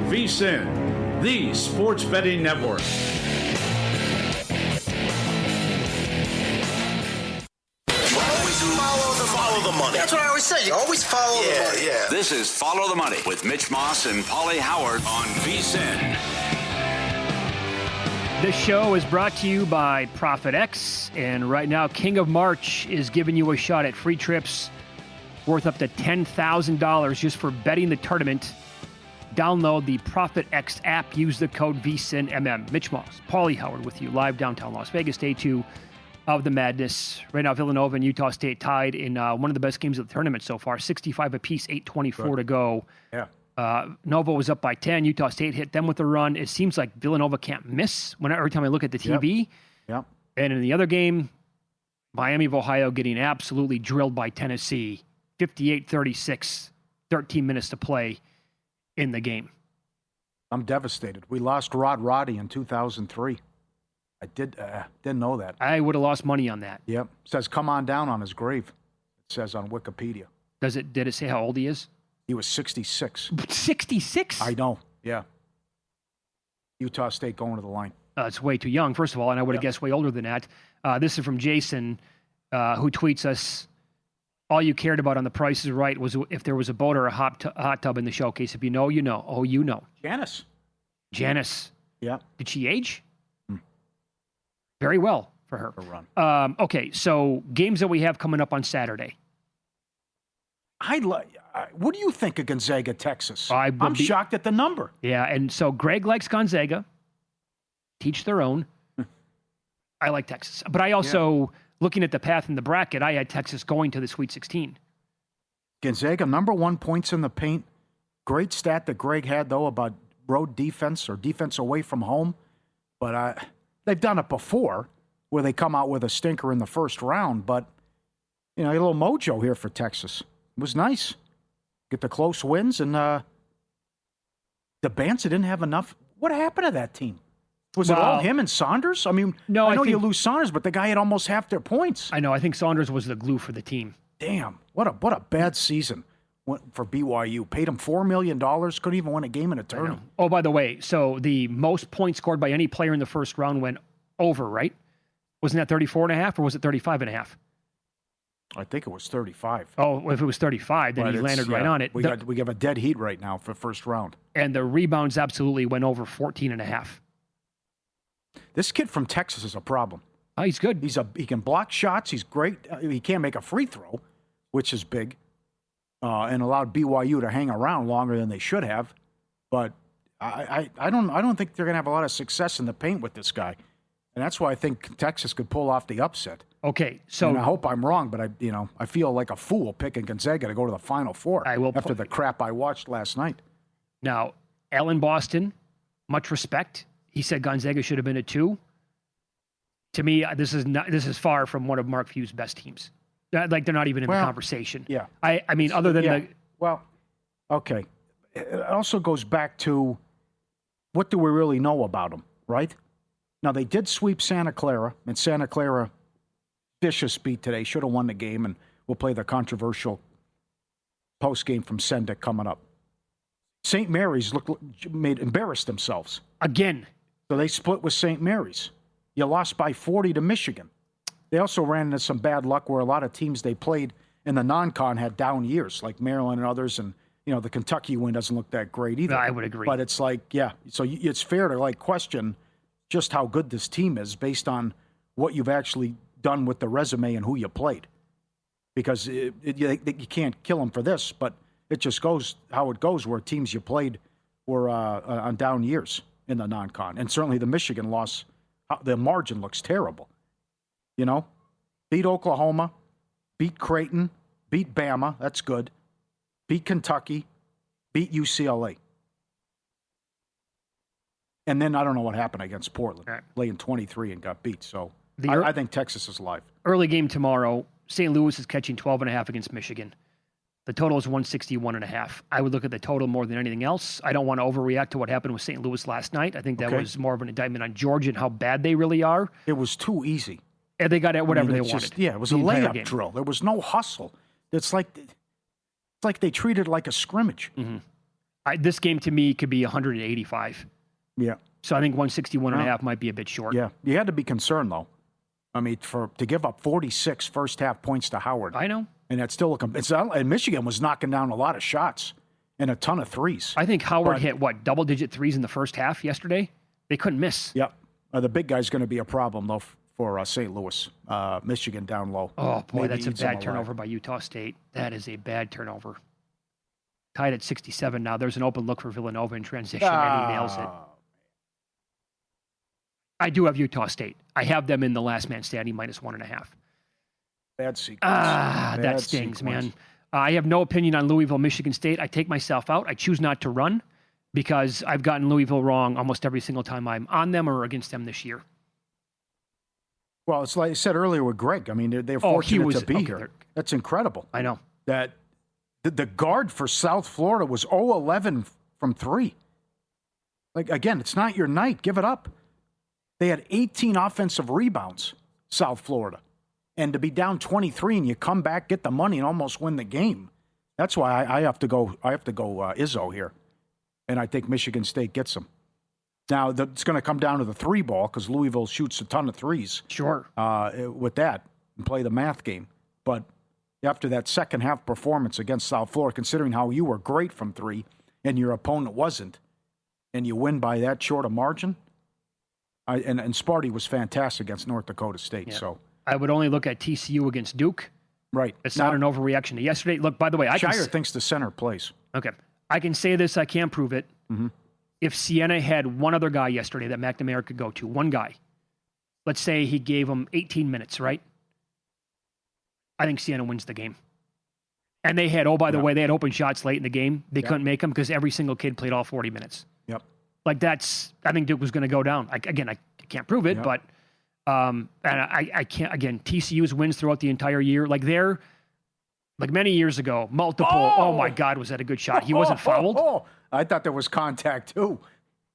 VSiN, the sports betting network. Follow the money. That's what I always say. You always follow the money. Yeah. This is Follow the Money with Mitch Moss and Paulie Howard on VSiN. This show is brought to you by ProfitX, and right now King of March is giving you a shot at free trips worth up to $10,000 just for betting the tournament. Download the ProfitX app. Use the code VSiNMM. Mitch Moss, Paulie Howard with you live downtown Las Vegas, day 2 of the madness. Right now, Villanova and Utah State tied in one of the best games of the tournament so far. 65 apiece, 8:24 to go. Yeah. Nova was up by 10. Utah State hit them with a run. It seems like Villanova can't miss every time I look at the TV. Yep. And in the other game, Miami of Ohio getting absolutely drilled by Tennessee. 58-36, 13 minutes to play in the game. I'm devastated. We lost Rod Roddy in 2003. I didn't know that. I would have lost money on that. Yep. Says come on down on his grave. It says on Wikipedia. Did it say how old he is? He was 66. 66? I know. Yeah. Utah State going to the line. It's way too young, first of all, and I would have guessed way older than that. This is from Jason, who tweets us, all you cared about on The Price is Right was if there was a boat or a hot tub in the showcase. If you know, you know. Oh, you know. Janice. Yeah. Did she age? Very well for her. A run. Okay, so games that we have coming up on Saturday. What do you think of Gonzaga, Texas? I'm shocked at the number. Yeah, and so Greg likes Gonzaga. Teach their own. I like Texas. But I also, looking at the path in the bracket, I had Texas going to the Sweet 16. Gonzaga, number 1 points in the paint. Great stat that Greg had, though, about road defense or defense away from home. But they've done it before where they come out with a stinker in the first round. But, a little mojo here for Texas. It was nice. Get the close wins. And the Banza didn't have enough. What happened to that team? Was it all him and Saunders? I mean, no, I know you lose Saunders, but the guy had almost half their points. I know. I think Saunders was the glue for the team. Damn. What a bad season for BYU. Paid him $4 million. Couldn't even win a game in a tournament. Oh, by the way, so the most points scored by any player in the first round went over, right? Wasn't that 34.5 or was it 35.5? I think it was 35. Oh, well, if it was 35, then he landed right on it. We have a dead heat right now for first round. And the rebounds absolutely went over 14.5. This kid from Texas is a problem. Oh, he's good. He can block shots. He's great. He can't make a free throw, which is big, and allowed BYU to hang around longer than they should have. But I don't think they're going to have a lot of success in the paint with this guy, and that's why I think Texas could pull off the upset. Okay, so and I hope I'm wrong, but I feel like a fool picking Gonzaga to go to the Final Four after the crap I watched last night. Now, Ellen Boston, much respect. He said Gonzaga should have been a 2. To me, this is far from one of Mark Few's best teams. Like they're not even in the conversation. Yeah. I mean, other than okay. It also goes back to what do we really know about them, right? Now they did sweep Santa Clara, and Santa Clara vicious beat today. Should have won the game, and we'll play the controversial post game from Sendik coming up. St. Mary's embarrassed themselves again. So they split with St. Mary's. You lost by 40 to Michigan. They also ran into some bad luck where a lot of teams they played in the non-con had down years, like Maryland and others, and the Kentucky win doesn't look that great either. I would agree. But it's like, so it's fair to question just how good this team is based on what you've actually done with the resume and who you played. Because you can't kill them for this, but it just goes how it goes where teams you played were on down years in the non-con. And certainly the Michigan loss, the margin looks terrible. Beat Oklahoma, beat Creighton, beat Bama, that's good. Beat Kentucky, beat UCLA. And then I don't know what happened against Portland. Right. Laying 23 and got beat. So I think Texas is live. Early game tomorrow, St. Louis is catching 12.5 against Michigan. The total is 161.5. I would look at the total more than anything else. I don't want to overreact to what happened with St. Louis last night. I think that was more of an indictment on Georgia and how bad they really are. It was too easy. And they got at whatever they wanted. It was a layup drill. There was no hustle. It's like they treated it like a scrimmage. Mm-hmm. This game to me could be 185. Yeah. So I think 161.5 might be a bit short. Yeah. You had to be concerned, though. I mean, to give up 46 first-half points to Howard. I know. And that's still and Michigan was knocking down a lot of shots and a ton of threes. I think Howard hit, double-digit threes in the first half yesterday? They couldn't miss. Yep. The big guy's going to be a problem, though, for St. Louis. Michigan down low. Oh, boy, Maybe that's a eats them bad turnover by Utah State. That is a bad turnover. Tied at 67 now. There's an open look for Villanova in transition, and he nails it. I do have Utah State. I have them in the last man standing -1.5. Bad sequence. That stings, man. I have no opinion on Louisville, Michigan State. I take myself out. I choose not to run because I've gotten Louisville wrong almost every single time I'm on them or against them this year. Well, it's like I said earlier with Greg. I mean, they're fortunate to be here. That's incredible. I know. That the guard for South Florida was 0-11 from 3. Like, again, it's not your night. Give it up. They had 18 offensive rebounds, South Florida. And to be down 23 and you come back, get the money, and almost win the game. That's why I have to go. Izzo here, and I think Michigan State gets them. Now it's going to come down to the 3 ball because Louisville shoots a ton of threes. Sure. With that, and play the math game. But after that second half performance against South Florida, considering how you were great from 3 and your opponent wasn't, and you win by that short a margin. And Sparty was fantastic against North Dakota State. Yeah. So I would only look at TCU against Duke. Right. It's not an overreaction to yesterday. Look, by the way, Shire thinks the center plays. Okay. I can say this. I can't prove it. Mm-hmm. If Siena had one other guy yesterday that McNamara could go to, one guy, let's say he gave him 18 minutes, right? I think Siena wins the game. And they had, by the way, they had open shots late in the game. They couldn't make them because every single kid played all 40 minutes. Yep. Like I think Duke was going to go down. I can't prove it, but and I can't, again, TCU's wins throughout the entire year. Like many years ago, multiple, oh my God, was that a good shot? He wasn't fouled. I thought there was contact too.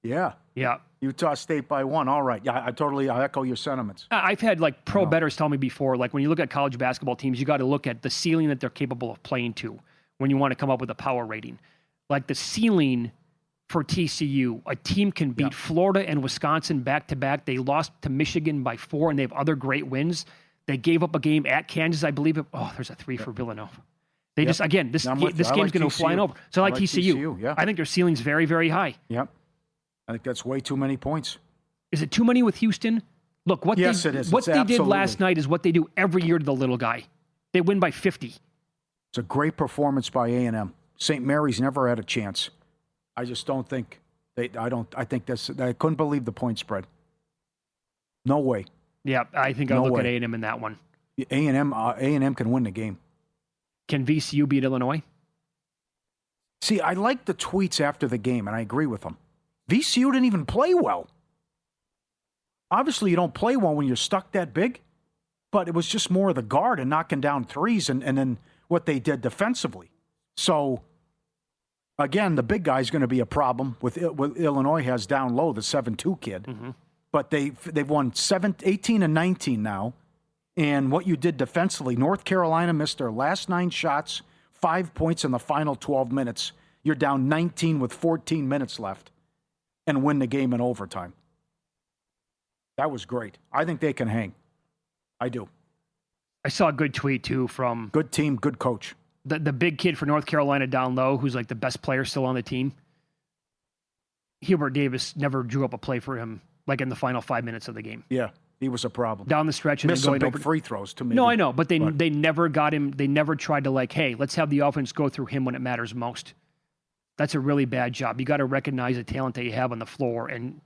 Yeah. Yeah. Utah State by 1. All right. Yeah, I echo your sentiments. I've had pro bettors tell me before, like when you look at college basketball teams, you got to look at the ceiling that they're capable of playing to when you want to come up with a power rating. Like the ceiling for TCU, a team can beat Florida and Wisconsin back-to-back. They lost to Michigan by 4, and they have other great wins. They gave up a game at Kansas, I believe. There's a 3 for Villanova. They just, again, this game's going to go flying over. So I like TCU. Yeah. I think their ceiling's very, very high. Yep. I think that's way too many points. Is it too many with Houston? Look, it is. What they did last night is what they do every year to the little guy. They win by 50. It's a great performance by A&M. St. Mary's never had a chance. I just don't think I couldn't believe the point spread. No way. Yeah, I think I'll look at A&M in that one. A&M can win the game. Can VCU beat Illinois? See, I like the tweets after the game, and I agree with them. VCU didn't even play well. Obviously, you don't play well when you're stuck that big, but it was just more of the guard and knocking down threes and then what they did defensively. So, again, the big guy's going to be a problem with Illinois has down low, the 7-2 kid. Mm-hmm. But they've won 18 and 19 now. And what you did defensively, North Carolina missed their last 9 shots, 5 points in the final 12 minutes. You're down 19 with 14 minutes left and win the game in overtime. That was great. I think they can hang. I do. I saw a good tweet, too, from... Good team, good coach. The big kid for North Carolina down low, who's like the best player still on the team. Hubert Davis never drew up a play for him, like in the final 5 minutes of the game. Yeah, he was a problem. Down the stretch. Missed some big free throws to me. No, I know, but they never got him. They never tried to hey, let's have the offense go through him when it matters most. That's a really bad job. You got to recognize the talent that you have on the floor. And it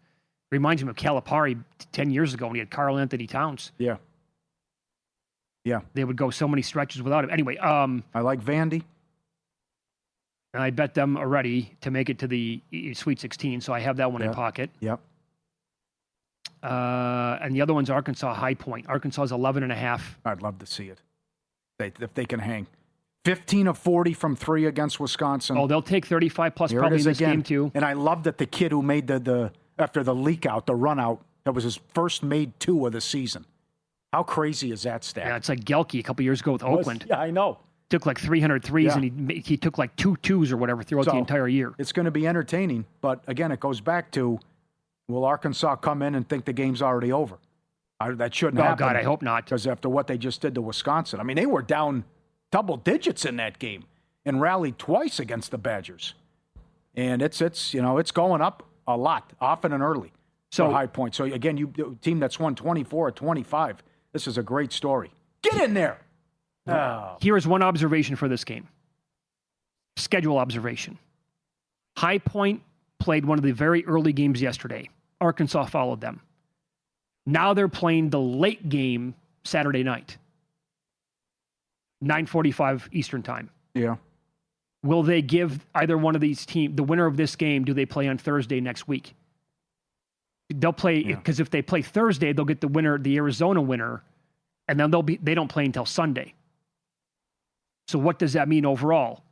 reminds me of Calipari 10 years ago when he had Karl Anthony Towns. Yeah. Yeah. They would go so many stretches without him. Anyway. I like Vandy. And I bet them already to make it to the Sweet 16, so I have that one in pocket. Yep. And the other one's Arkansas High Point. Arkansas is 11.5. I'd love to see it. If they can hang. 15 of 40 from 3 against Wisconsin. Oh, they'll take 35-plus probably in this game, too. And I love that the kid who made the after the leak out, the run out, that was his first made 2 of the season. How crazy is that stat? Yeah, it's like Gelke a couple years ago with Oakland. Yeah, I know. took like 300 threes, Yeah. and he took like 2 twos or whatever throughout the So, entire year. It's going to be entertaining, but again, it goes back to, will Arkansas come in and think the game's already over? That shouldn't Oh, happen. God, I hope not. Because after what they just did to Wisconsin, I mean, they were down double digits in that game and rallied twice against the Badgers. And it's going up a lot, often and early. So High Point. So again, you team that's won 24 or 25. This is a great story. Get in there. Oh. Here is one observation for this game. Schedule observation. High Point played one of the very early games yesterday. Arkansas followed them. Now they're playing the late game Saturday night, 9:45 Eastern time. Yeah. Will they give either one of these teams, the winner of this game, do they play on Thursday next week? They'll play, because if they play Thursday, they'll get the winner, the Arizona winner, and then they don't play until Sunday. So what does that mean overall?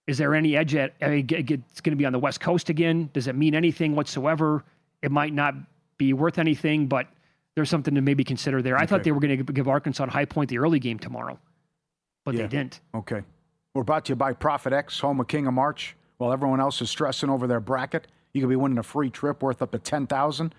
Is there any edge at, it's going to be on the West Coast again? Does it mean anything whatsoever? It might not be worth anything, but there's something to maybe consider there. I thought they were going to give Arkansas and High Point the early game tomorrow, but they didn't. Okay. We're brought to you by Prophet X, home of King of March. While everyone else is stressing over their bracket, you could be winning a free trip worth up to $10,000.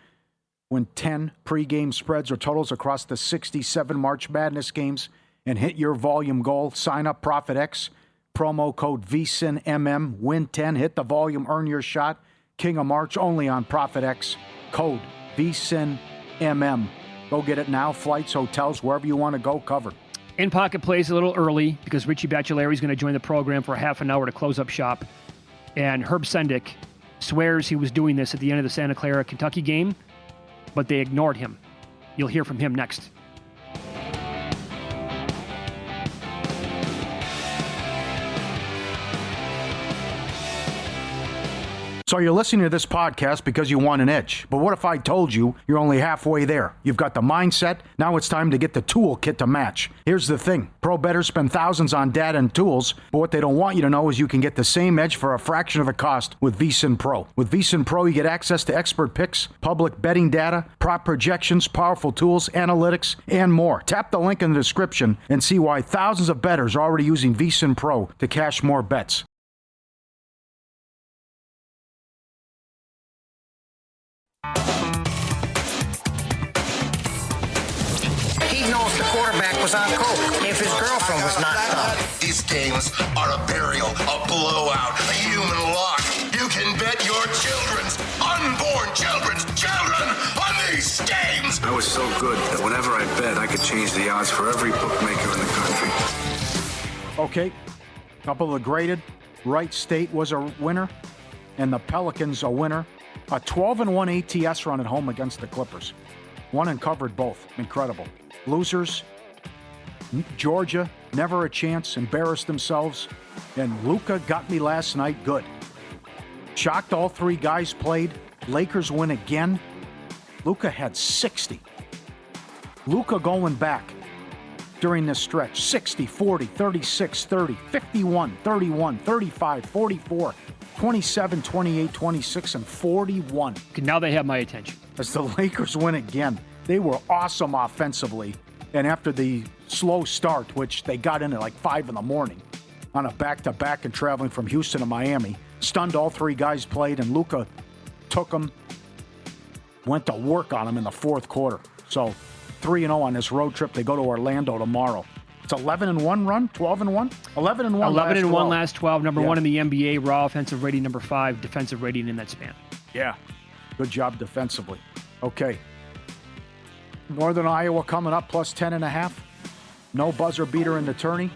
Win 10 pregame spreads or totals across the 67 March Madness games and hit your volume goal. Sign up Prophet X, promo code VSINMM, win 10, hit the volume, earn your shot. King of March only on Prophet X, code VSINMM. Go get it now. Flights, hotels, wherever you want to go, covered. In Pocket plays a little early because Richie Baccellieri is going to join the program for a half an hour to close up shop. And Herb Sendick swears he was doing this at the end of the Santa Clara, Kentucky game, but they ignored him. You'll hear from him next. So you're listening to this podcast because you want an edge. But what if I told you you're only halfway there? You've got the mindset. Now it's time to get the toolkit to match. Here's the thing. Pro bettors spend thousands on data and tools, but what they don't want you to know is you can get the same edge for a fraction of the cost with VSiN Pro. With VSiN Pro, you get access to expert picks, public betting data, prop projections, powerful tools, analytics, and more. Tap the link in the description and see why thousands of bettors are already using VSiN Pro to cash more bets. He knows the quarterback was on coke if his girlfriend was knocked up. These games are a burial, a blowout, a human lock. You can bet your children's children on these games. I was so good that whenever I bet, I could change the odds for every bookmaker in the country. Okay, couple of the graded. Wright State was a winner, and the Pelicans a winner. A 12-1 ATS run at home against the Clippers. Won and covered both. Incredible. Losers, Georgia, never a chance, embarrassed themselves. And Luka got me last night good. Shocked all three guys played. Lakers win again. Luka had 60. Luka going back during this stretch. 60, 40, 36, 30, 51, 31, 35, 44, 27, 28, 26, and 41. Okay, now they have my attention. As the Lakers win again. They were awesome offensively. And after the slow start, which they got in at like 5 in the morning on a back-to-back and traveling from Houston to Miami, stunned all three guys played, and Luka took them, went to work on them in the fourth quarter. So 3-0 on this road trip. They go to Orlando tomorrow. It's 11-1 run, 12-1, 11-1. 11-1 last 12. Number one in the NBA. Raw offensive rating. Number 5 defensive rating in that span. Yeah, good job defensively. Okay. Northern Iowa coming up plus 10.5. No buzzer beater in the tourney.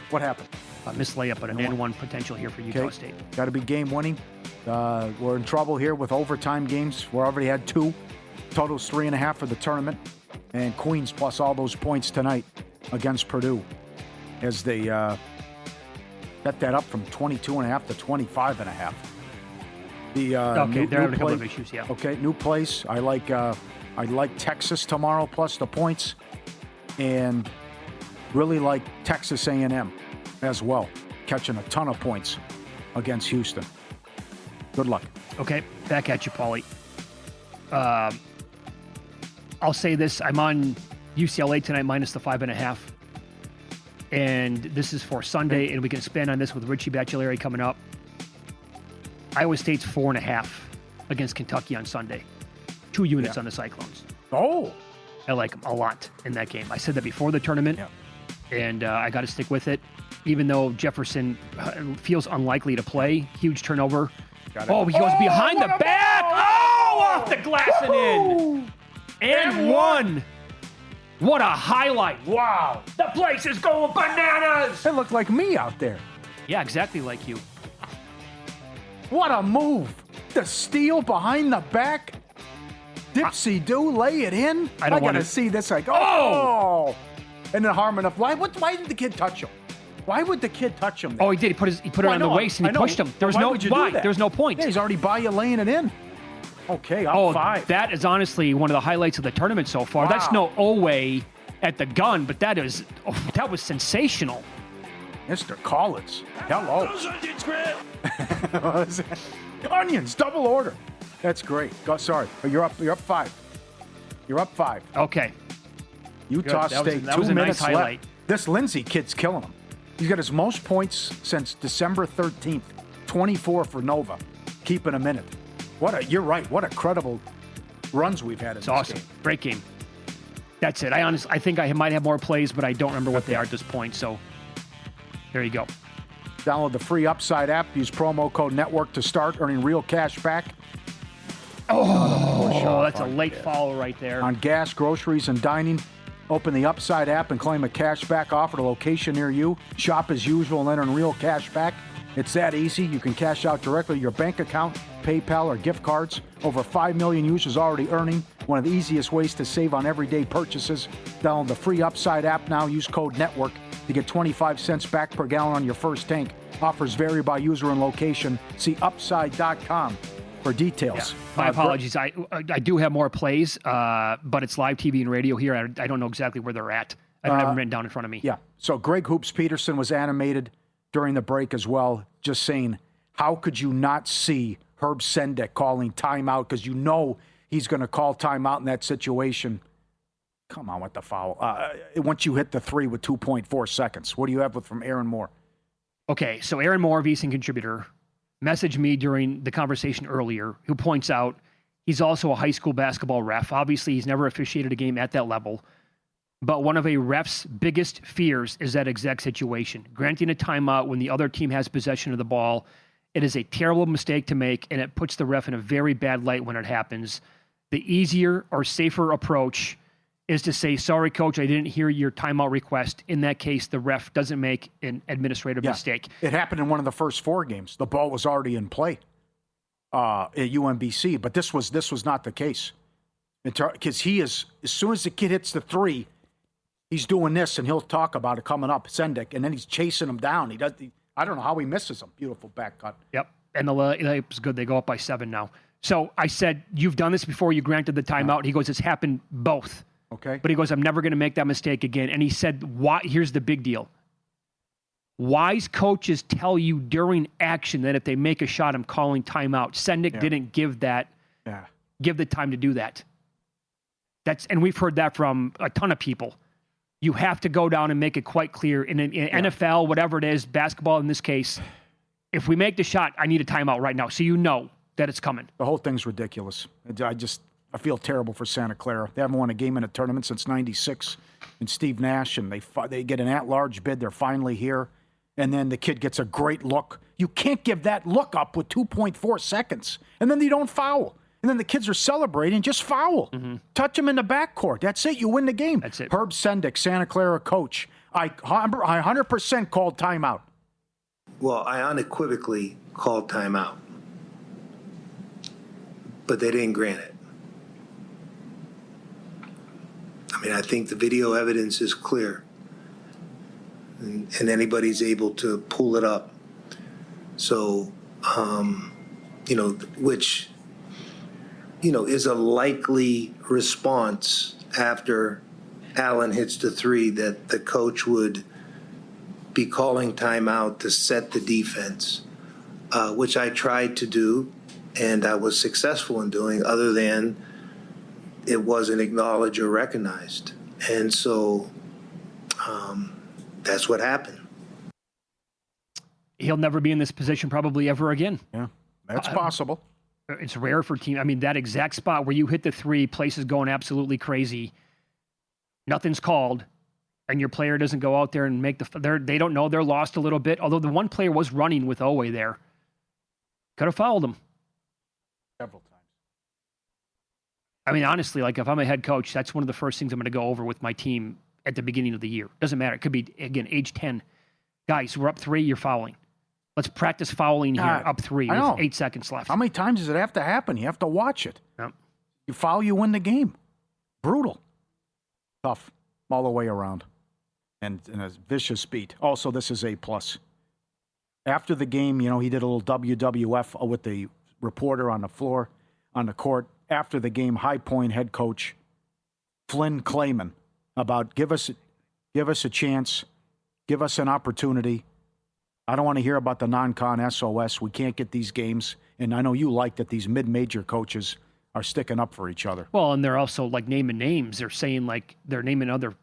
What happened? Missed layup, but an N1 potential here for Utah State. Got to be game winning. We're in trouble here with overtime games. We already had 2. Total's 3.5 for the tournament. And Queens plus all those points tonight against Purdue as they bet that up from 22.5 to 25.5. They're having a couple of issues, yeah. Okay, new place. I like Texas tomorrow plus the points, and really like Texas A&M as well, catching a ton of points against Houston. Good luck. Okay, back at you, Paulie. I'll say this. I'm on UCLA tonight minus the 5.5. and this is for Sunday, and we can expand on this with Richie Baccellieri coming up. Iowa State's 4.5 against Kentucky on Sunday. 2 units on the Cyclones. Oh, I like them a lot in that game. I said that before the tournament, and I got to stick with it. Even though Jefferson feels unlikely to play, huge turnover. Oh, he goes behind the back. Oh, off the glass and in. And one. What a highlight. Wow. The place is going bananas. it looked like me out there. Yeah, exactly like you. What a move. The steal behind the back. Dipsy-do, lay it in. I don't got to wanna- see this. Like, oh. And then Harmon up. Why did the kid touch him? Why would the kid touch him there? Oh, he did. He put it on the waist and he pushed him. There was Why no would you why. do that? There was no point. Yeah, he's already by you laying it in. Okay, up 5. That is honestly one of the highlights of the tournament so far. Wow. That's no Oweh at the gun, but that was sensational. Mr. Collins. Hello. Onions, double order. That's great. Sorry. You're up 5. You're up 5. Okay. Utah That was- State, that 2 was a nice minutes highlight. left. This Lindsey kid's killing him. He's got his most points since December 13th. 24 for Nova. Keeping him in it. You're right. What a credible runs we've had in It's this awesome. game. Great game. That's it. I think I might have more plays, but I don't remember what they are at this point. So there you go. Download the free Upside app. Use promo code NETWORK to start earning real cash back. Oh, that's a late follow right there. On gas, groceries, and dining. Open the Upside app and claim a cashback offer at a location near you. Shop as usual and then earn real cash back. It's that easy. You can cash out directly to your bank account, PayPal, or gift cards. Over 5 million users already earning. One of the easiest ways to save on everyday purchases. Download the free Upside app now. Use code NETWORK to get 25 cents back per gallon on your first tank. Offers vary by user and location. See upside.com for details. My apologies. I do have more plays, but it's live TV and radio here. I don't know exactly where they're at. I don't have them written down in front of me. Yeah. So Greg Hoops Peterson was animated during the break as well, just saying, how could you not see Herb Sendek calling timeout? Because you know he's going to call timeout in that situation. Come on with the foul. Once you hit the 3 with 2.4 seconds, what do you have from Aaron Moore? Okay, so Aaron Moore, VSiN contributor, messaged me during the conversation earlier, who points out he's also a high school basketball ref. Obviously, he's never officiated a game at that level. But one of a ref's biggest fears is that exact situation. Granting a timeout when the other team has possession of the ball, it is a terrible mistake to make, and it puts the ref in a very bad light when it happens. The easier or safer approach is to say, sorry, coach, I didn't hear your timeout request. In that case, the ref doesn't make an administrative mistake. It happened in one of the first 4 games. The ball was already in play at UMBC, but this was not the case. Because as soon as the kid hits the 3, he's doing this, and he'll talk about it coming up, Sendek, and then he's chasing him down. I don't know how he misses him. Beautiful back cut. Yep, and it's good. They go up by 7 now. So I said, you've done this before. You granted the timeout. He goes, it's happened both. Okay. But he goes, I'm never going to make that mistake again. And he said, why? Here's the big deal. Wise coaches tell you during action that if they make a shot, I'm calling timeout. Sendek didn't give the time to do that. And we've heard that from a ton of people. You have to go down and make it quite clear in NFL, whatever it is, basketball in this case. If we make the shot, I need a timeout right now, so you know that it's coming. The whole thing's ridiculous. I feel terrible for Santa Clara. They haven't won a game in a tournament since '96. And Steve Nash, and they get an at-large bid. They're finally here. And then the kid gets a great look. You can't give that look up with 2.4 seconds. And then they don't foul. And then the kids are celebrating, just foul. Mm-hmm. Touch them in the backcourt. That's it. You win the game. That's it. Herb Sendek, Santa Clara coach. I 100% called timeout. Well, I unequivocally called timeout. But they didn't grant it. I mean, I think the video evidence is clear. And anybody's able to pull it up. So, which, is a likely response after Allen hits the 3 that the coach would be calling timeout to set the defense, which I tried to do and I was successful in doing, other than it wasn't acknowledged or recognized. And so that's what happened. He'll never be in this position probably ever again. Yeah, that's possible. It's rare for team. I mean, that exact spot where you hit the three, place is going absolutely crazy. Nothing's called, and your player doesn't go out there and make they don't know they're lost a little bit. Although the one player was running with Owe there. Could have fouled him. Several times. I mean, honestly, like if I'm a head coach, that's one of the first things I'm going to go over with my team at the beginning of the year. Doesn't matter. It could be, again, age 10. Guys, we're up 3, you're fouling. Let's practice fouling here, up 3 with 8 seconds left. How many times does it have to happen? You have to watch it. Yep. You foul, you win the game. Brutal. Tough all the way around. And a vicious beat. Also, this is A+. After the game, he did a little WWF with the reporter on the floor, on the court. After the game, High Point head coach Flynn Clayman about give us a chance, give us an opportunity. I don't want to hear about the non-con SOS. We can't get these games. And I know you like that these mid-major coaches are sticking up for each other. Well, and they're also like naming names. They're saying like they're naming other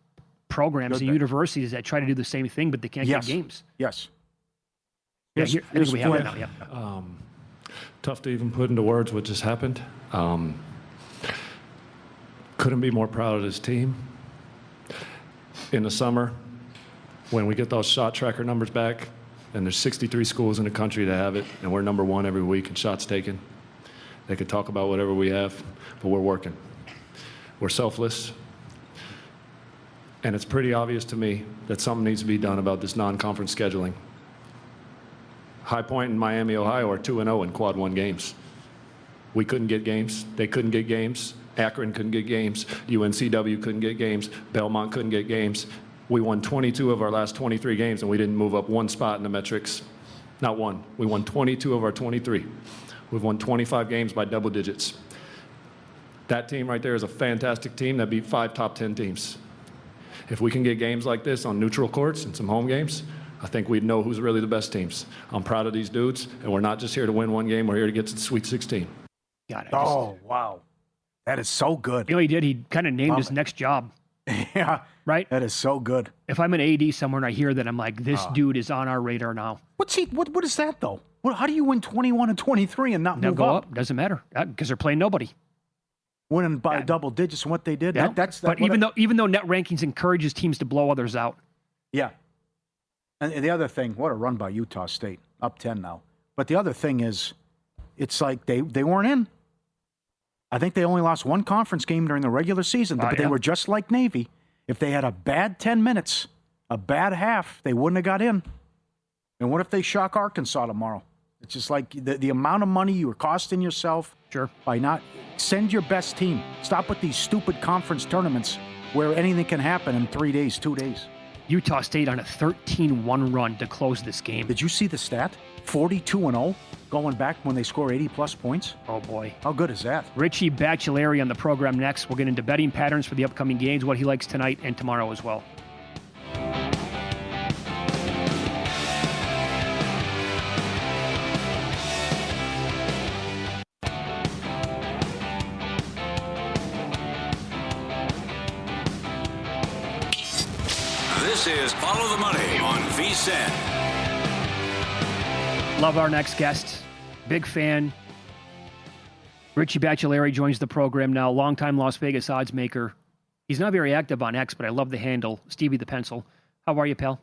programs and universities that try to do the same thing, but they can't get games. Yes. Yeah, I think we have it now. Yeah. Tough to even put into words what just happened. Couldn't be more proud of this team. In the summer, when we get those shot tracker numbers back, and there's 63 schools in the country that have it, and we're number 1 every week in shots taken. They could talk about whatever we have, but we're working. We're selfless. And it's pretty obvious to me that something needs to be done about this non-conference scheduling. High Point and Miami, Ohio are 2-0 in quad 1 games. We couldn't get games. They couldn't get games. Akron couldn't get games. UNCW couldn't get games. Belmont couldn't get games. We won 22 of our last 23 games, and we didn't move up 1 spot in the metrics. Not 1. We won 22 of our 23. We've won 25 games by double digits. That team right there is a fantastic team that beat 5 top 10 teams. If we can get games like this on neutral courts and some home games, I think we'd know who's really the best teams. I'm proud of these dudes, and we're not just here to win 1 game. We're here to get to the Sweet 16. Got it. Oh, wow. That is so good. You know what he did? He kind of named his next job. Yeah. Right? That is so good. If I'm an AD somewhere and I hear that, I'm like, this dude is on our radar now. What is that, though? How do you win 21 and 23 and not move go up? Doesn't matter, because they're playing nobody. Winning by double digits and what they did. Yeah. But even though net rankings encourages teams to blow others out. Yeah. And the other thing, what a run by Utah State. Up 10 now. But the other thing is, it's like they weren't in. I think they only lost 1 conference game during the regular season, but they were just like Navy. If they had a bad 10 minutes, a bad half, they wouldn't have got in. And what if they shock Arkansas tomorrow? It's just like the amount of money you were costing yourself by not send your best team. Stop with these stupid conference tournaments where anything can happen in 3 days, 2 days. Utah State on a 13-1 run to close this game. Did you see the stat? 42-0 going back when they score 80-plus points. Oh, boy. How good is that? Richie Bachelari on the program next. We'll get into betting patterns for the upcoming games, what he likes tonight and tomorrow as well. This is Follow the Money on VSiN. Love our next guest. Big fan. Richie Bachelari joins the program now, longtime Las Vegas odds maker. He's not very active on X, but I love the handle, Stevie the Pencil. How are you, pal?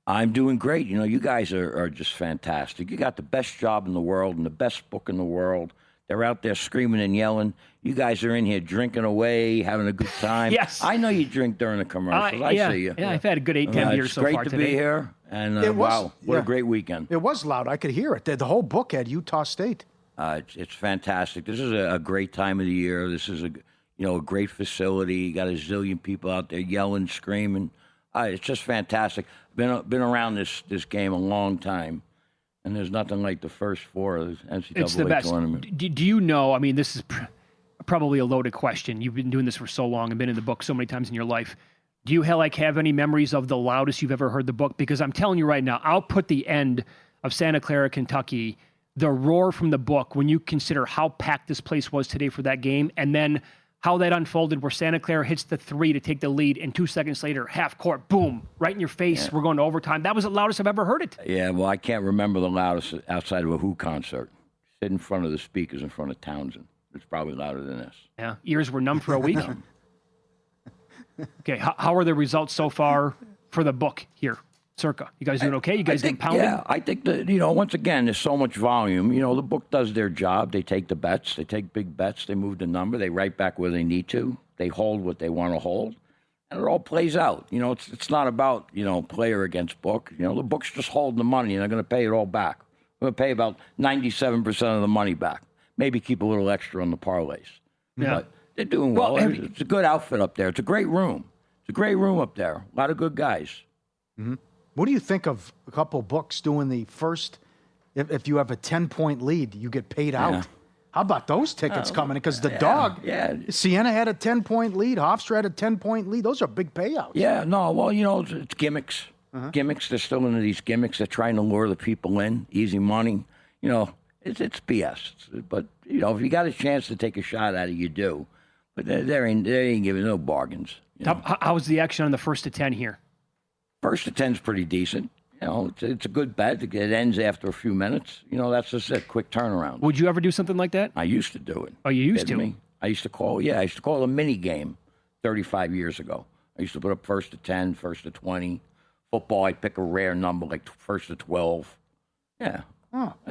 I'm doing great. You know, you guys are just fantastic. You got the best job in the world and the best book in the world. They're out there screaming and yelling. You guys are in here drinking away, having a good time. Yes. I know you drink during the commercials. I see you. Yeah, I've had a good 8-10 beers so far today. It's great to be here. And wow, what a great weekend. It was loud. I could hear it. The whole book had Utah State. It's fantastic. This is a great time of the year. This is a great facility. You got a zillion people out there yelling, screaming. It's just fantastic. Been around this game a long time. And there's nothing like the first 4 of the NCAA it's the best. tournament. Do you know, I mean, this is probably a loaded question. You've been doing this for so long and been in the book so many times in your life. Do you have any memories of the loudest you've ever heard the book? Because I'm telling you right now, I'll put the end of Santa Clara, Kentucky, the roar from the book, when you consider how packed this place was today for that game, and then how that unfolded where Santa Clara hits the 3 to take the lead, and 2 seconds later, half court, boom, right in your face. Yeah. We're going to overtime. That was the loudest I've ever heard it. Yeah, well, I can't remember the loudest outside of a Who concert. Sit in front of the speakers in front of Townsend. It's probably louder than this. Yeah, ears were numb for a week. Okay, how are the results so far for the book here? Circa. You guys doing okay? You guys getting pounded? Yeah, I think that, once again, there's so much volume. The book does their job. They take the bets. They take big bets. They move the number. They write back where they need to. They hold what they want to hold. And it all plays out. It's not about, player against book. The book's just holding the money, and they're going to pay it all back. We're going to pay about 97% of the money back. Maybe keep a little extra on the parlays. Yeah. But they're doing well. It's a good outfit up there. It's a great room. It's a great room up there. A lot of good guys. Mm-hmm. What do you think of a couple books doing the first, if you have a 10-point lead, you get paid out? Yeah. How about those tickets coming in? Because the dog, Sienna had a 10-point lead, Hofstra had a 10-point lead. Those are big payouts. Yeah, no, well, it's gimmicks. Gimmicks, they're still into these gimmicks. They're trying to lure the people in, easy money. It's BS. But, if you got a chance to take a shot at it, you do. But they ain't giving no bargains. How's the action on the 1st to 10 here? 1st to 10's pretty decent. It's a good bet. It ends after a few minutes. That's just a quick turnaround. Would you ever do something like that? I used to do it. Oh, you used to? Me? I used to call a mini game 35 years ago. I used to put up 1st to 10, 1st to 20. Football, I'd pick a rare number like 1st to 12. Yeah.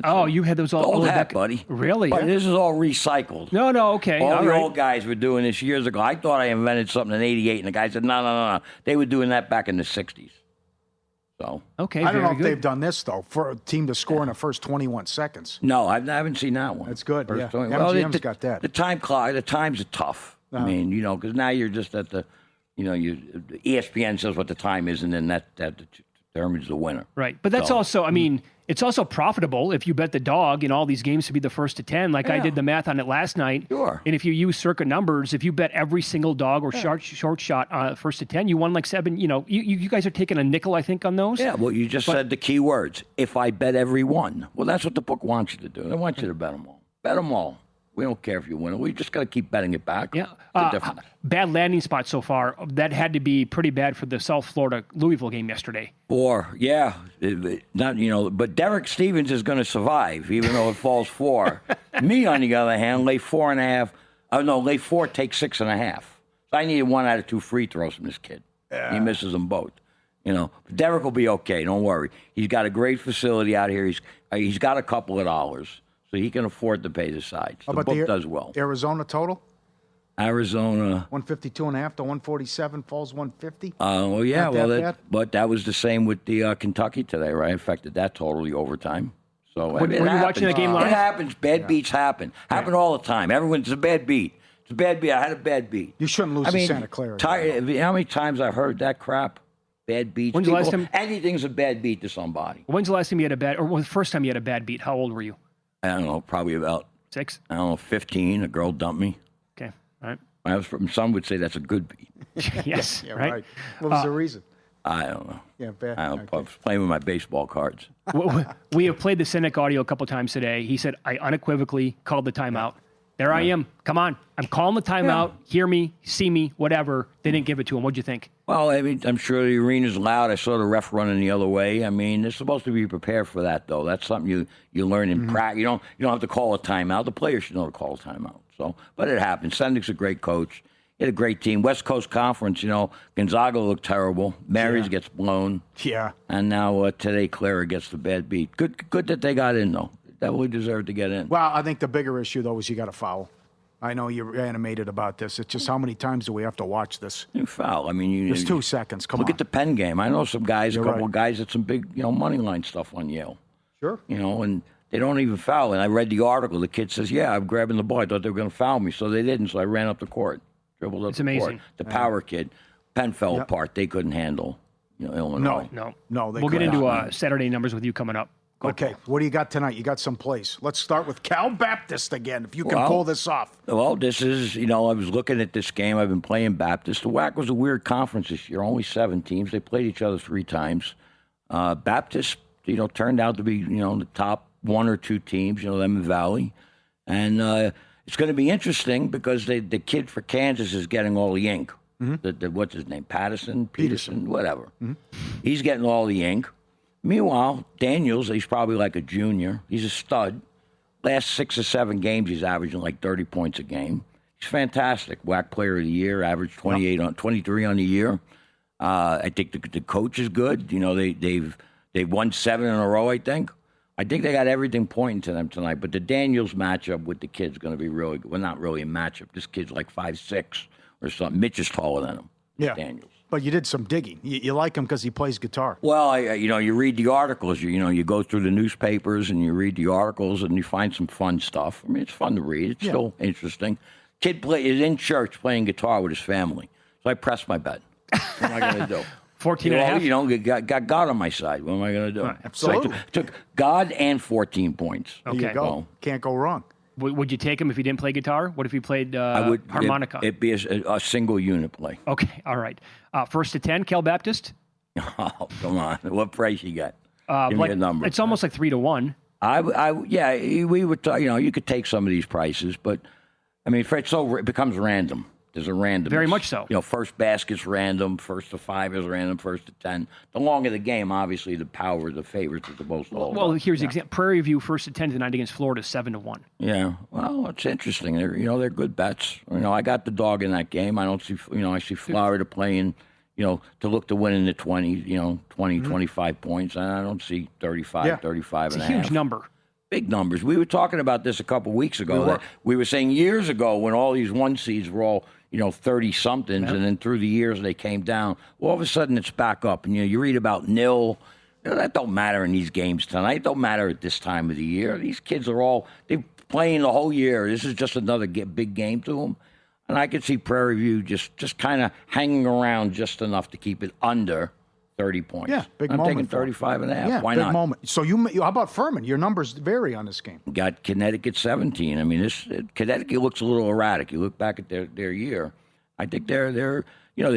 Oh, you had those all old hat, back, buddy. Really? But this is all recycled. No, okay. All the old guys were doing this years ago. I thought I invented something in '88, and the guy said, no. They were doing that back in the '60s. So okay, I don't know if they've done this though for a team to score in the first 21 seconds. No, I haven't seen that one. That's good. First Yeah, 20. MGM's got that. The time clock, the times are tough. I mean, because now you're just at the, ESPN says what the time is, and then that determines the winner. Right, but that's also, I mean, it's also profitable if you bet the dog in all these games to be the 1st to 10. Like I did the math on it last night. Sure. And if you use circa numbers, if you bet every single dog or short shot 1st to 10, you won like 7. You guys are taking a nickel, I think, on those. Yeah. Well, you just said the key words. If I bet every one, well, that's what the book wants you to do. They want you to bet them all. Bet them all. We don't care if you win it. We just got to keep betting it back. Yeah. Bad landing spot so far. That had to be pretty bad for the South Florida Louisville game yesterday. Yeah. But Derek Stevens is going to survive, even though it falls 4. Me, on the other hand, lay 4.5. Lay 4, take 6.5. So I needed 1 out of 2 free throws from this kid. Yeah. He misses them both. Derek will be okay. Don't worry. He's got a great facility out here. He's got a couple of dollars. So he can afford to pay the sides. The book does well. Arizona total? Arizona. 152.5 to 147, falls 150. Oh, yeah. Not But that was the same with the Kentucky today, right? Affected that totally overtime. So were you watching the game live? It happens. Bad beats happen. Happen all the time. It's a bad beat. It's a bad beat. I had a bad beat. You shouldn't lose to Santa Clara. How many times I've heard that crap? Bad beats. When's the last time? Anything's a bad beat to somebody. When's the last time you had a bad, or the first time you had a bad beat? How old were you? I don't know, probably about 6. 15. A girl dumped me. Okay, all right. Some would say that's a good beat. Yes, yeah, right. What was the reason? I don't know. Yeah, bad. I was playing with my baseball cards. We have played the Sinek audio a couple times today. He said, I unequivocally called the timeout. There I am. Come on. I'm calling the timeout. Hear me, see me, whatever. They didn't give it to him. What'd you think? Well, I mean, I'm sure the arena's loud. I saw the ref running the other way. I mean, they're supposed to be prepared for that, though. That's something you learn in practice. You don't have to call a timeout. The players should know to call a timeout. So, but it happens. Sendik's a great coach. He had a great team. West Coast Conference, Gonzaga looked terrible. Marys gets blown. Yeah. And now today Clara gets the bad beat. Good that they got in, though. Definitely deserved to get in. Well, I think the bigger issue, though, is you got to foul. I know you're animated about this. It's just how many times do we have to watch this? You foul. I mean, it's 2 seconds. Come on. Look at the Penn game. I know some guys, You're a couple right. of guys that some big, money line stuff on Yale. Sure. And they don't even foul. And I read the article. The kid says, "Yeah, I'm grabbing the ball. I thought they were going to foul me, so they didn't. So I ran up the court, dribbled up It's the amazing. court. The power kid, Penn fell apart. They couldn't handle, Illinois. No. They We'll get couldn't. into Saturday numbers with you coming up. Okay, what do you got tonight? You got some plays. Let's start with Cal Baptist again, if you can Well, pull this off. Well, this is, I was looking at this game. I've been playing Baptist. The WAC was a weird conference this year. Only 7 teams. They played each other 3 times. Baptist, turned out to be, the top 1 or 2 teams, them in Valley. And it's going to be interesting because the kid for Kansas is getting all the ink. What's his name? Peterson, whatever. He's getting all the ink. Meanwhile, Daniels, he's probably like a junior. He's a stud. Last 6 or 7 games, he's averaging like 30 points a game. He's fantastic. WAC player of the year, averaged 23 on the year. I think the coach is good. You know, they've won 7 in a row, I think. I think they got everything pointing to them tonight. But the Daniels matchup with the kid's going to be really good. Well, not really a matchup. This kid's like 5'6" or something. Mitch is taller than him. Yeah. Daniels. But you did some digging. You like him because he plays guitar. Well, you read the articles. You go through the newspapers and you read the articles and you find some fun stuff. I mean, it's fun to read. It's still interesting. Kid is in church playing guitar with his family. So I pressed my bet. What am I going to do? 14 and a half? You know, got God on my side. What am I going to do? Right, absolutely. So I took God and 14 points. There you go. Well, Can't go wrong. Would you take him if he didn't play guitar? What if he played harmonica? It'd be a single unit play. Okay, all right. 1st to 10, Cal Baptist? Oh, come on. What price you got? Give me a number. It's almost like 3 to 1. We would, you could take some of these prices, but I mean, it becomes random. There's a random. Very much so. You know, first basket's random, 1st to 5 is random, 1st to 10. The longer the game, obviously, the power of the favorites is supposed to hold. Well, here's the example. Prairie View 1st to 10 tonight against Florida, 7 to 1. Yeah, well, it's interesting. They're good bets. I got the dog in that game. I don't see, I see Florida playing, to look to win in the 20, 25 points. And I don't see 35 It's and a a half. huge number. Big numbers. We were talking about this a couple weeks ago. We were saying years ago when all these 1 seeds were all, 30-somethings, and then through the years they came down. Well, all of a sudden it's back up. And, you read about nil. That don't matter in these games tonight. It don't matter at this time of the year. These kids they're playing the whole year. This is just another big game to them. And I could see Prairie View just kind of hanging around just enough to keep it under 30 points. Yeah, big I'm moment. taking 35 and a half. Yeah, Why big not? moment. So how about Furman? Your numbers vary on this game. Got Connecticut 17. I mean, Connecticut looks a little erratic. You look back at their year. I think their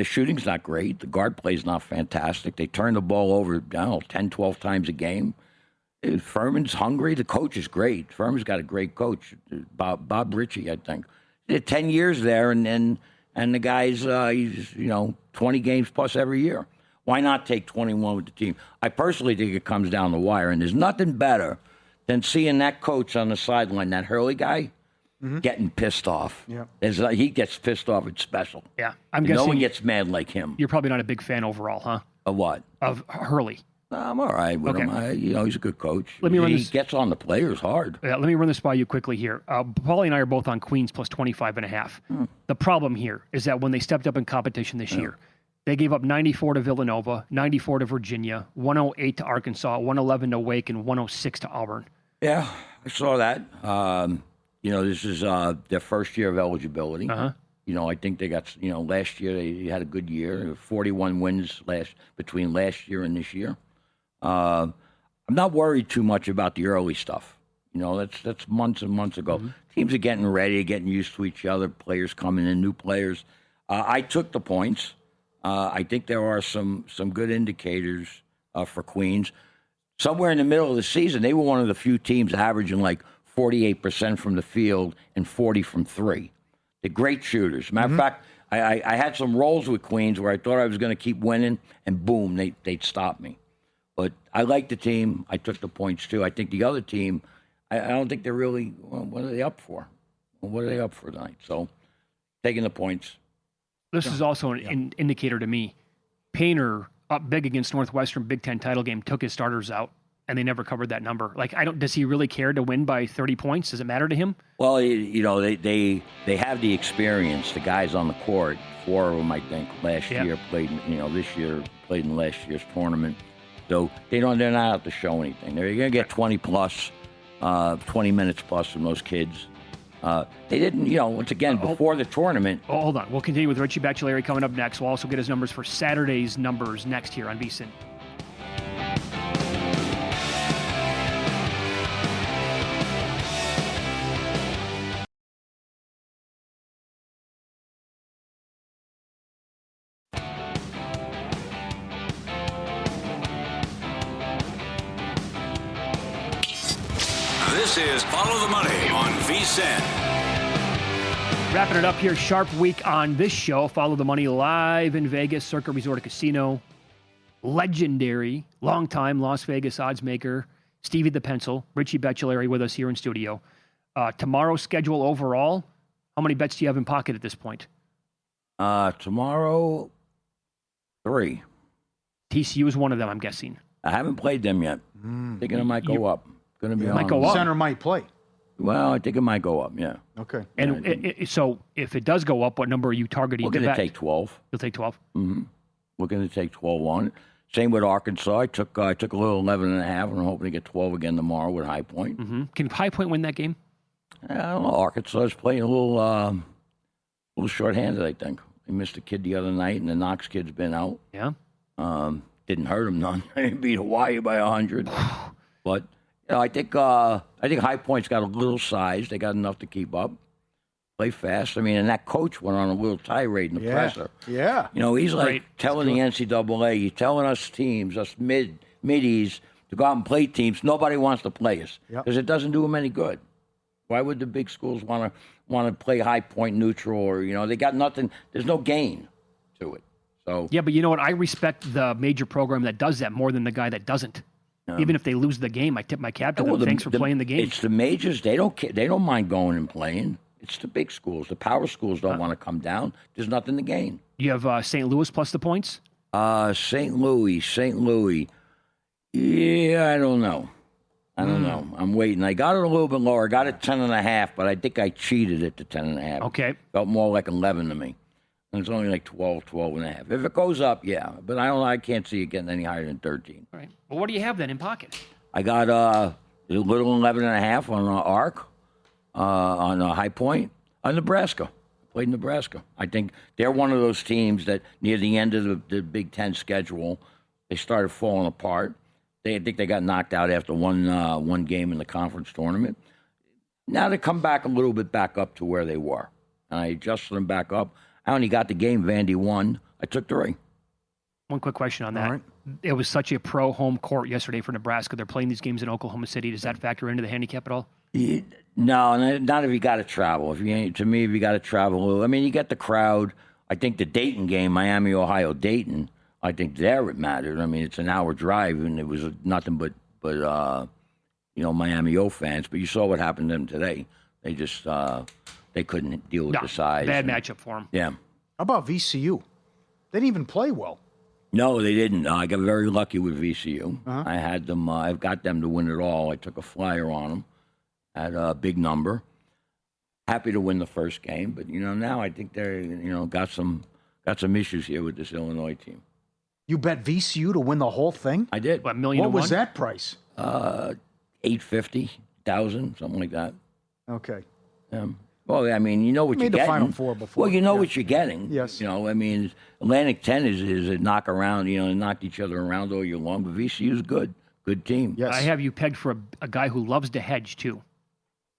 shooting's not great. The guard play's not fantastic. They turn the ball over, 10, 12 times a game. Furman's hungry. The coach is great. Furman's got a great coach, Bob Ritchie, I think. He did 10 years there, and the guy's he's 20 games plus every year. Why not take 21 with the team? I personally think it comes down the wire, and there's nothing better than seeing that coach on the sideline, that Hurley guy, getting pissed off. Yeah. He gets pissed off. It's special. Yeah, I'm guessing no one gets mad like him. You're probably not a big fan overall, huh? Of what? Of Hurley. I'm all right with him. He's a good coach. He gets on the players hard. Let me run this by you quickly here. Paulie and I are both on Queens plus 25.5. The problem here is that when they stepped up in competition this year, they gave up 94 to Villanova, 94 to Virginia, 108 to Arkansas, 111 to Wake, and 106 to Auburn. Yeah, I saw that. This is their first year of eligibility. I think they got, last year they had a good year, 41 wins between last year and this year. I'm not worried too much about the early stuff. That's months and months ago. Teams are getting ready, getting used to each other, players coming in, new players. I took the points. I think there are some good indicators for Queens. Somewhere in the middle of the season, they were one of the few teams averaging like 48% from the field and 40 from 3. They're great shooters. Matter of fact, I had some rolls with Queens where I thought I was going to keep winning, and boom, they'd stop me. But I like the team. I took the points, too. I think the other team, I don't think they're really, what are they up for? What are they up for tonight? So, taking the points. This is also an indicator to me. Painter, up big against Northwestern Big Ten title game, took his starters out, and they never covered that number. Does he really care to win by 30 points? Does it matter to him? Well, they have the experience. The guys on the court, 4 of them, I think, last year played. This year played in last year's tournament. So they're not out to show anything. They're going to get 20 plus, 20 minutes plus from those kids. They didn't, once again, before the tournament. Oh, hold on. We'll continue with Richie Baccellieri coming up next. We'll also get his numbers for Saturday's numbers next here on VSiN. This is Follow the Money on VSiN. Wrapping it up here, sharp week on this show. Follow the money live in Vegas, Circa Resort and Casino. Legendary, longtime Las Vegas odds maker, Stevie the Pencil, Richie Becciolari with us here in studio. Tomorrow's schedule overall, how many bets do you have in pocket at this point? Tomorrow, 3. TCU is one of them, I'm guessing. I haven't played them yet. Thinking it might go up. Going to be might go up. Center might play. Well, I think it might go up. Yeah. Okay. And so if it does go up, what number are you targeting? We're going to take 12. You'll take 12? Mm-hmm. We're going to take 12 on it. Same with Arkansas. I took a little 11.5, and I'm hoping to get 12 again tomorrow with High Point. Mm-hmm. Can High Point win that game? I don't know. Arkansas is playing a little short-handed, I think. They missed a kid the other night, and the Knox kid's been out. Yeah. Didn't hurt him none. They beat Hawaii by 100. But I think High Point's got a little size. They got enough to keep up. Play fast. I mean, and that coach went on a little tirade in the presser. Yeah. He's like telling the NCAA, he's telling us teams, us middies, to go out and play teams. Nobody wants to play us because it doesn't do them any good. Why would the big schools want to play High Point neutral? Or they got nothing. There's no gain to it. So yeah, but you know what? I respect the major program that does that more than the guy that doesn't. Even if they lose the game, I tip my cap to them. Thanks for playing the game. It's the majors. They don't mind going and playing. It's the big schools. The power schools don't want to come down. There's nothing to gain. You have St. Louis plus the points? St. Louis. Yeah, I don't know. I'm waiting. I got it a little bit lower. I got it 10.5, but I think I cheated at the 10.5. Okay. Felt more like 11 to me. And it's only like 12.5. If it goes up, yeah. But I can't see it getting any higher than 13. All right. Well, what do you have then in pocket? I got a little 11.5 on ARC, on High Point, on Nebraska. Played Nebraska. I think they're one of those teams that near the end of the Big Ten schedule, they started falling apart. I think they got knocked out after one game in the conference tournament. Now they come back a little bit back up to where they were. And I adjusted them back up. I only got the game. Vandy won. I took 3. One quick question on that. All right. It was such a pro home court yesterday for Nebraska. They're playing these games in Oklahoma City. Does that factor into the handicap at all? No, not if you got to travel. If you got to travel, I mean, you get the crowd. I think the Dayton game, Miami, Ohio, Dayton. I think there it mattered. I mean, it's an hour drive, and it was nothing but Miami O fans. But you saw what happened to them today. They just they couldn't deal with the size. Bad matchup for them. Yeah. How about VCU? They didn't even play well. No, they didn't. I got very lucky with VCU. I had them. I've got them to win it all. I took a flyer on them at a big number. Happy to win the first game, but now I think they're got some issues here with this Illinois team. You bet VCU to win the whole thing? I did. What, $1 million? What was that price? $850,000, something like that. Okay. Well, I mean, you know what you're Made the getting. Final Four before. Well, you know what you're getting. Yes. I mean, Atlantic 10 is a knock around. They knocked each other around all year long, but VCU's good. Good team. Yes. I have you pegged for a guy who loves to hedge, too.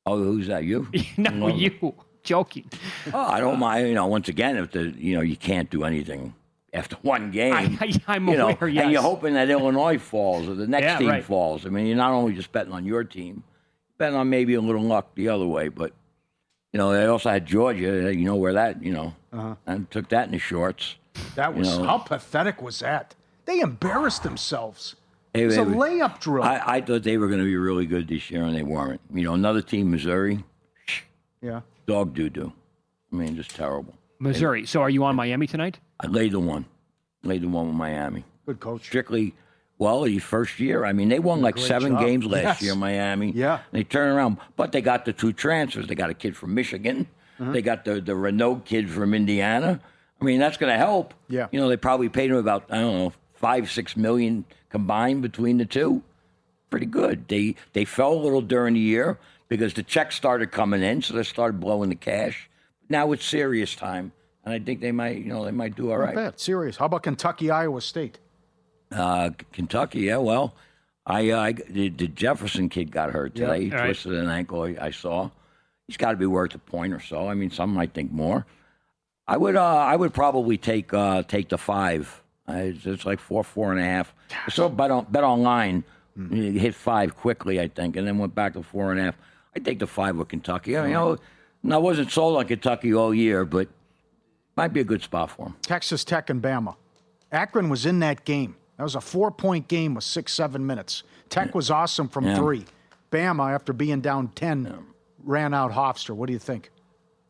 Oh, who's that? You? No, you. Joking. Oh, I don't mind. Once again, if you can't do anything after one game. I'm aware, yes. And you're hoping that Illinois falls or the next team right. falls. I mean, you're not only just betting on your team, you're betting on maybe a little luck the other way. But, they also had Georgia, where that, and took that in the shorts. That was, how pathetic was that? They embarrassed themselves. It was a layup drill. I thought they were going to be really good this year, and they weren't. Another team, Missouri, dog doo-doo. I mean, just terrible. Missouri. So are you on Miami tonight? I laid the one. Laid the one with Miami. Good coach. Strictly, the first year. I mean, they won like 7 games last year, Miami. Yeah. They turned around. But they got the 2 transfers. They got a kid from Michigan. They got the Renault kid from Indiana. I mean, that's going to help. Yeah. They probably paid him about, $5-6 million combined between the two. Pretty good. They fell a little during the year because the checks started coming in, so they started blowing the cash. Now it's serious time, and I think they might do all right. Not bad. Serious. How about Kentucky, Iowa State? Kentucky, yeah. Well, the Jefferson kid got hurt today. He twisted an ankle. I saw. He's got to be worth a point or so. I mean, some might think more. I would probably take the 5. It's like 4.5. So bet online. Hit 5 quickly, I think, and then went back to 4.5. I take the 5 with Kentucky. I mean, I wasn't sold on Kentucky all year, but might be a good spot for them. Texas Tech and Bama. Akron was in that game. That was a 4-point game with 6-7 minutes. Tech was awesome from 3. Bama, after being down 10, ran out Hofstra. What do you think?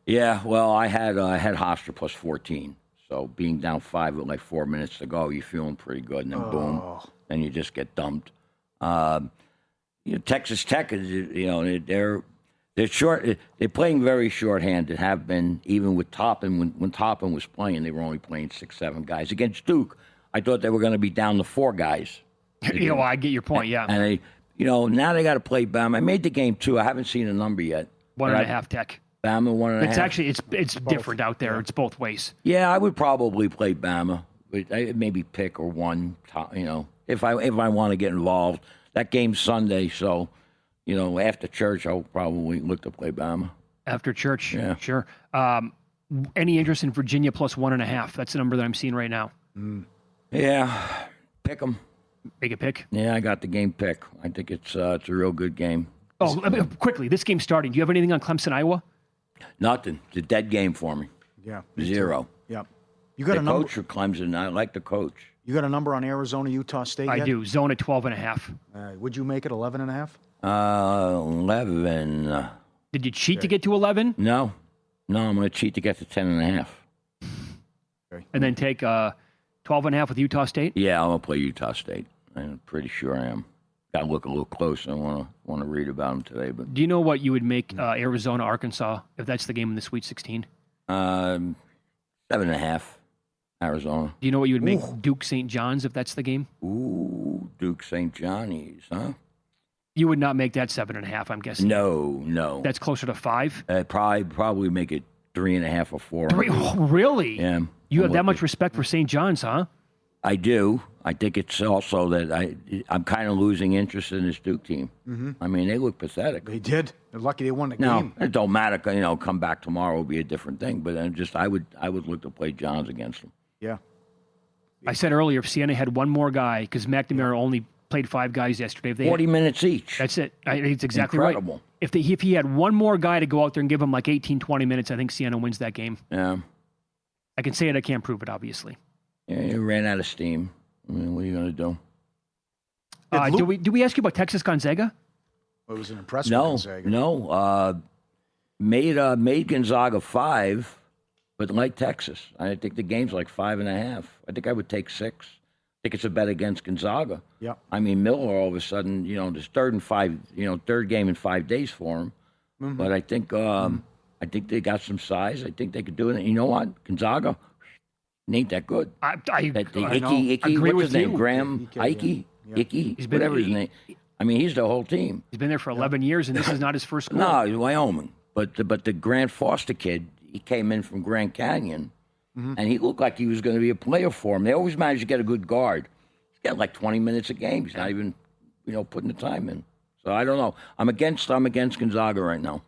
Yeah, well, I had Hofstra plus 14. So being down 5 with like 4 minutes to go, you're feeling pretty good, and then boom, and you just get dumped. Texas Tech is, they're short. They're playing very shorthanded. Have been even with Toppin. When Toppin was playing, they were only playing 6-7 guys against Duke. I thought they were going to be down to 4 guys. I get your point. Yeah, and they, now they got to play Bama. I made the game too. I haven't seen a number yet. 1.5 Tech. Bama 1.5. It's actually it's different out there. It's both ways. Yeah, I would probably play Bama, but maybe pick or 1. If I want to get involved. That game's Sunday, so after church, I'll probably look to play Bama. After church, yeah, sure. Any interest in Virginia plus 1.5? That's the number that I'm seeing right now. Yeah, pick them. Make a pick. Yeah, I got the game pick. I think it's a real good game. Oh, quickly, this game's starting. Do you have anything on Clemson, Iowa? Nothing. It's a dead game for me. Yeah. 0. Yeah. You got the a number coach for Clemson. I like the coach. You got a number on Arizona, Utah State yet? I do. Zone at 12.5. Would you make it 11.5? 11. Did you cheat to get to 11? No, I'm going to cheat to get to 10.5. Okay. And then take 12.5 with Utah State? Yeah, I'm going to play Utah State. I'm pretty sure I am. Got to look a little closer. I want to read about them today. But do you know what you would make Arizona, Arkansas, if that's the game in the Sweet 16? 7.5. Arizona. Do you know what you would make Duke St. John's if that's the game? Ooh, Duke St. Johnny's, huh? You would not make that 7.5, I'm guessing. No. That's closer to 5? Probably make it 3.5 or 4. Really? Yeah. You have that much respect for St. John's, huh? I do. I think it's also that I'm kind of losing interest in this Duke team. Mm-hmm. I mean, they look pathetic. They did. They're lucky they won the No, game. it don't matter. Come back tomorrow will be a different thing. But I would look to play Johns against them. Yeah. I said earlier, if Siena had one more guy, because McNamara only played 5 guys yesterday. If they 40 minutes each. That's it. It's exactly Incredible. right. If he had one more guy to go out there and give him like 18, 20 minutes, I think Siena wins that game. Yeah. I can say it. I can't prove it, obviously. Yeah, he ran out of steam. I mean, what are you going to do? Do we ask you about Texas Gonzaga? It was an impressive Gonzaga. No. Made Gonzaga 5, but like Texas. I think the game's like 5.5. I think I would take 6. I think it's a bet against Gonzaga. Yeah. I mean, Miller all of a sudden, this third game in 5 days for him. Mm-hmm. But I think they got some size. I think they could do it. And you know what? Gonzaga ain't that good. I Icky, agree what's with his name? you. Graham Icky? Yeah. Icky? Whatever his name. I mean, he's the whole team. He's been there for 11 years, and this is not his first school. No, he's Wyoming. But the Grant Foster kid, he came in from Grand Canyon, and he looked like he was going to be a player for him. They always manage to get a good guard. He's got like 20 minutes a game. He's not even, putting the time in. So I don't know. I'm against Gonzaga right now.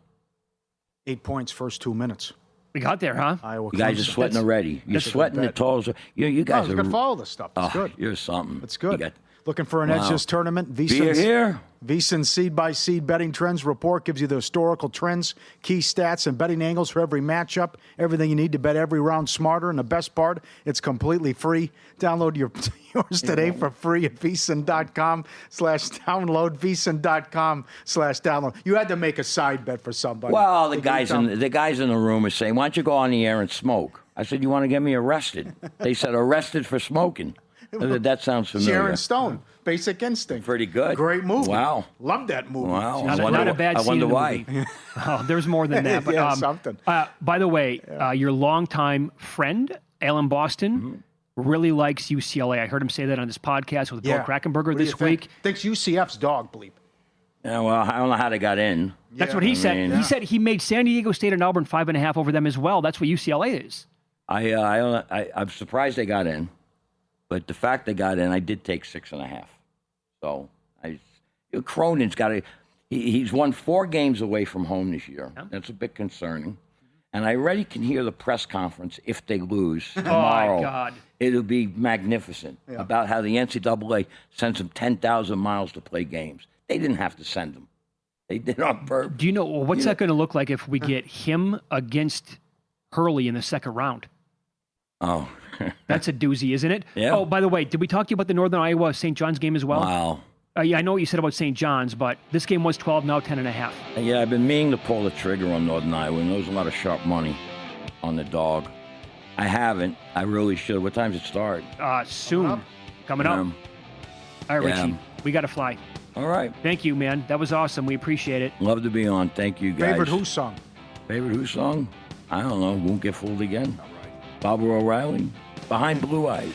8 points first 2 minutes. We got there, huh? Iowa. You guys are sweating already. You're sweating the toes. You guys are are going to follow this stuff. That's good. You're something. That's good. You got, Looking for an edge this tournament? VSiN's here. VSiN's seed-by-seed betting trends report gives you the historical trends, key stats, and betting angles for every matchup. Everything you need to bet every round smarter. And the best part, it's completely free. Download yours today for free at VSiN.com/download. VSiN.com/download. You had to make a side bet for somebody. Well, the guys in the room are saying, "Why don't you go on the air and smoke?" I said, "You want to get me arrested?" They said, "Arrested for smoking." That sounds familiar. Sharon Stone, Basic Instinct. Pretty good. Great movie. Wow. Love that movie. Wow. Not a bad scene. I wonder in the why. movie. Oh, there's more than that. But, yeah, something. By the way, your longtime friend, Alan Boston, really likes UCLA. I heard him say that on this podcast with Bill Krackenberger this week. Thinks UCF's dog bleep. Yeah, well, I don't know how they got in. That's what he said. He said he made San Diego State and Auburn 5.5 over them as well. That's what UCLA is. I'm surprised they got in. But the fact they got in, I did take 6.5. So Cronin's got to. He's won 4 games away from home this year. Yep. That's a bit concerning. And I already can hear the press conference if they lose tomorrow. Oh my God! It'll be magnificent about how the NCAA sends them 10,000 miles to play games. They didn't have to send them. They did on purpose. Do you know what's that going to look like if we get him against Hurley in the second round? Oh. That's a doozy, isn't it? Yeah. Oh, by the way, did we talk to you about the Northern Iowa St. John's game as well? Wow. Yeah, I know what you said about St. John's, but this game was 12, now 10.5. Yeah, I've been meaning to pull the trigger on Northern Iowa, and there's a lot of sharp money on the dog. I haven't. I really should. What time does it start? Soon. Coming up. All right, yeah. Richie, we got to fly. All right. Thank you, man. That was awesome. We appreciate it. Love to be on. Thank you, guys. Favorite Who song? Favorite Who song? I don't know. Won't Get Fooled Again. Barbara O'Reilly. Behind Blue Eyes.